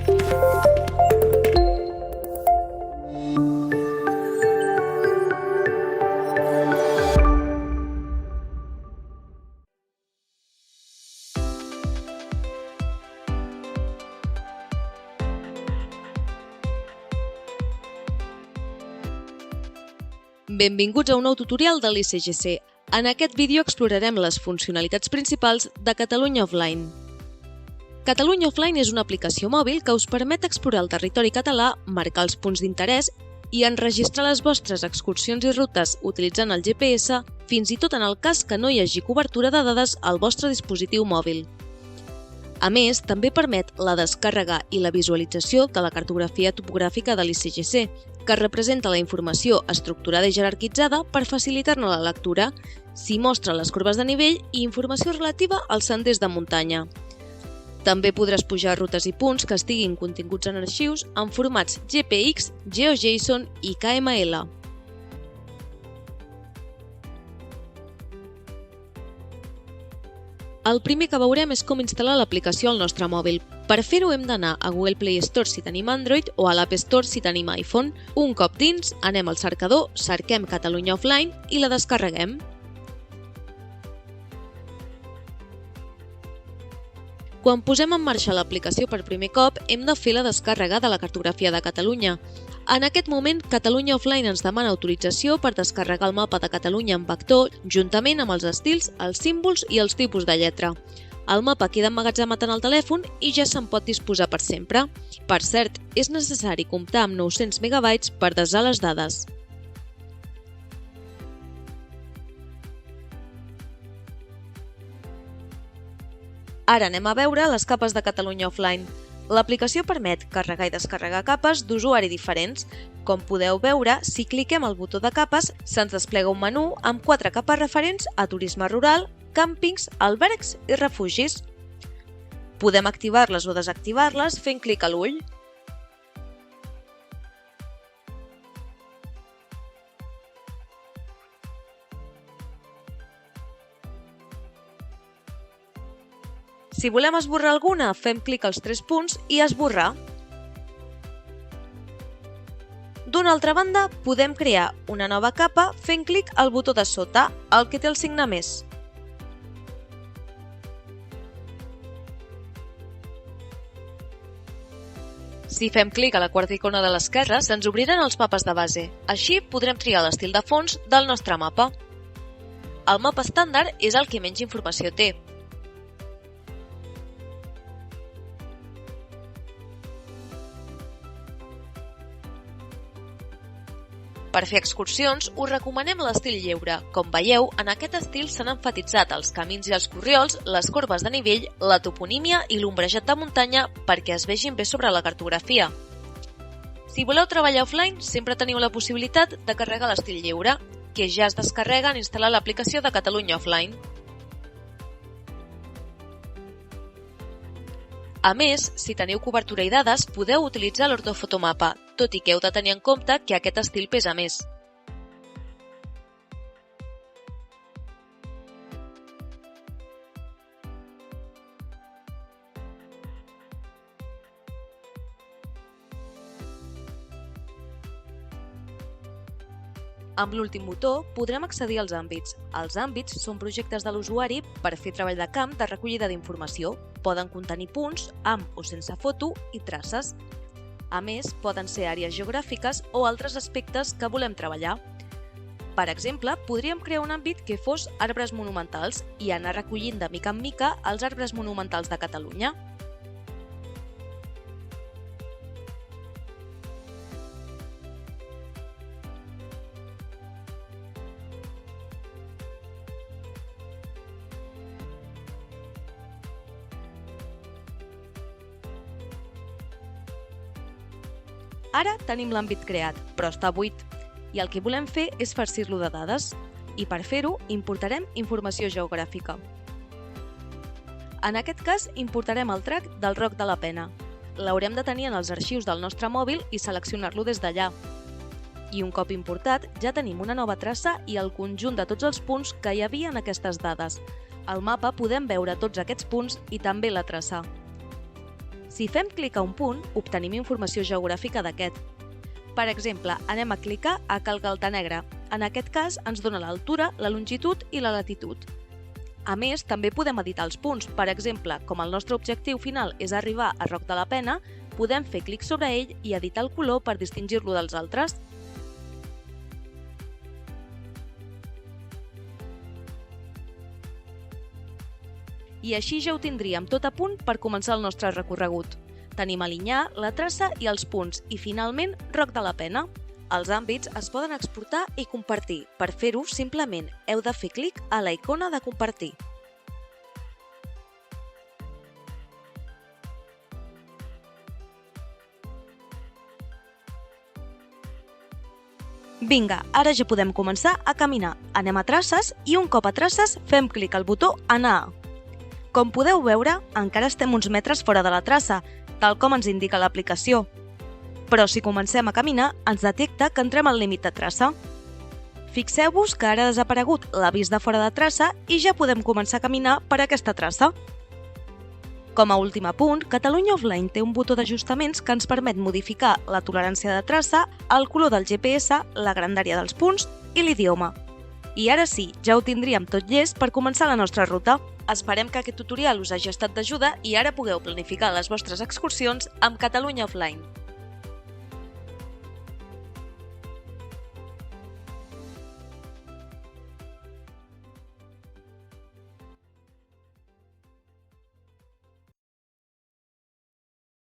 Benvinguts a un nou tutorial de l'ICGC. En aquest vídeo explorarem les funcionalitats principals de Catalunya Offline. Catalunya Offline és una aplicació mòbil que us permet explorar el territori català, marcar els punts d'interès i enregistrar les vostres excursions i rutes utilitzant el GPS, fins i tot en el cas que no hi hagi cobertura de dades al vostre dispositiu mòbil. A més, també permet la descàrrega i la visualització de la cartografia topogràfica de l'ICGC, que representa la informació estructurada i jerarquitzada per facilitar-ne la lectura, s'hi mostra les corbes de nivell i informació relativa als senders de muntanya. També podràs pujar rutes i punts que estiguin continguts en arxius en formats GPX, GeoJSON i KML. El primer que veurem és com instal·lar l'aplicació al nostre mòbil. Per fer-ho hem d'anar a Google Play Store si tenim Android o a l'App Store si tenim iPhone. Un cop dins, anem al cercador, cerquem Catalunya Offline i la descarreguem. Quan posem en marxa l'aplicació per primer cop, hem de fer la descàrrega de la cartografia de Catalunya. En aquest moment, Catalunya Offline ens demana autorització per descarregar el mapa de Catalunya en vector, juntament amb els estils, els símbols i els tipus de lletra. El mapa queda emmagatzemat en el telèfon i ja se'n pot disposar per sempre. Per cert, és necessari comptar amb 900 MB per desar les dades. Ara anem a veure les capes de Catalunya Offline. L'aplicació permet carregar i descarregar capes d'usuari diferents. Com podeu veure, si cliquem al botó de capes, se'ns desplega un menú amb 4 capes referents a turisme rural, càmpings, albergs i refugis. Podem activar-les o desactivar-les fent clic a l'ull. Si volem esborrar alguna, fem clic als 3 punts i esborrar. D'una altra banda, podem crear una nova capa fent clic al botó de sota, el que té el signe més. Si fem clic a la quarta icona de l'esquerra, se'ns obriran els mapes de base. Així podrem triar l'estil de fons del nostre mapa. El mapa estàndard és el que menys informació té. Per fer excursions, us recomanem l'estil lleure. Com veieu, en aquest estil s'han emfatitzat els camins i els corriols, les corbes de nivell, la toponímia i l'ombrejat de muntanya perquè es vegin bé sobre la cartografia. Si voleu treballar offline, sempre teniu la possibilitat de carregar l'estil lleure, que ja es descarrega en instal·lar l'aplicació de Catalunya Offline. A més, si teniu cobertura i dades, podeu utilitzar l'ortofotomapa, tot i que heu de tenir en compte que aquest estil pesa més. Amb l'últim botó podrem accedir als àmbits. Els àmbits són projectes de l'usuari per fer treball de camp de recollida d'informació. Poden contenir punts, amb o sense foto i traces. A més, poden ser àrees geogràfiques o altres aspectes que volem treballar. Per exemple, podríem crear un àmbit que fos arbres monumentals i anar recollint de mica en mica els arbres monumentals de Catalunya. Ara tenim l'àmbit creat, però està buit, i el que volem fer és farcir-lo de dades, i per fer-ho importarem informació geogràfica. En aquest cas importarem el track del Roc de la Pena. L'haurem de tenir en els arxius del nostre mòbil i seleccionar-lo des d'allà. I un cop importat, ja tenim una nova traça i el conjunt de tots els punts que hi havia en aquestes dades. Al mapa podem veure tots aquests punts i també la traça. Si fem clic a un punt, obtenim informació geogràfica d'aquest. Per exemple, anem a clicar a Cal Galtanegra. En aquest cas, ens dona l'altura, la longitud i la latitud. A més, també podem editar els punts. Per exemple, com el nostre objectiu final és arribar a Roc de la Pena, podem fer clic sobre ell i editar el color per distingir-lo dels altres. I així ja ho tindríem tot a punt per començar el nostre recorregut. Tenim a Linyà, la traça i els punts, i finalment Roc de la Pena. Els àmbits es poden exportar i compartir. Per fer-ho, simplement heu de fer clic a la icona de compartir. Vinga, ara ja podem començar a caminar. Anem a traces i un cop a traces fem clic al botó Anar. Com podeu veure, encara estem uns metres fora de la traça, tal com ens indica l'aplicació. Però si comencem a caminar, ens detecta que entrem al límit de traça. Fixeu-vos que ara ha desaparegut l'avís de fora de traça i ja podem començar a caminar per aquesta traça. Com a últim apunt, Catalunya Offline té un botó d'ajustaments que ens permet modificar la tolerància de traça, el color del GPS, la grandària dels punts i l'idioma. I ara sí, ja ho tindríem tot llest per començar la nostra ruta. Esperem que aquest tutorial us hagi estat d'ajuda i ara pugueu planificar les vostres excursions amb Catalunya Offline.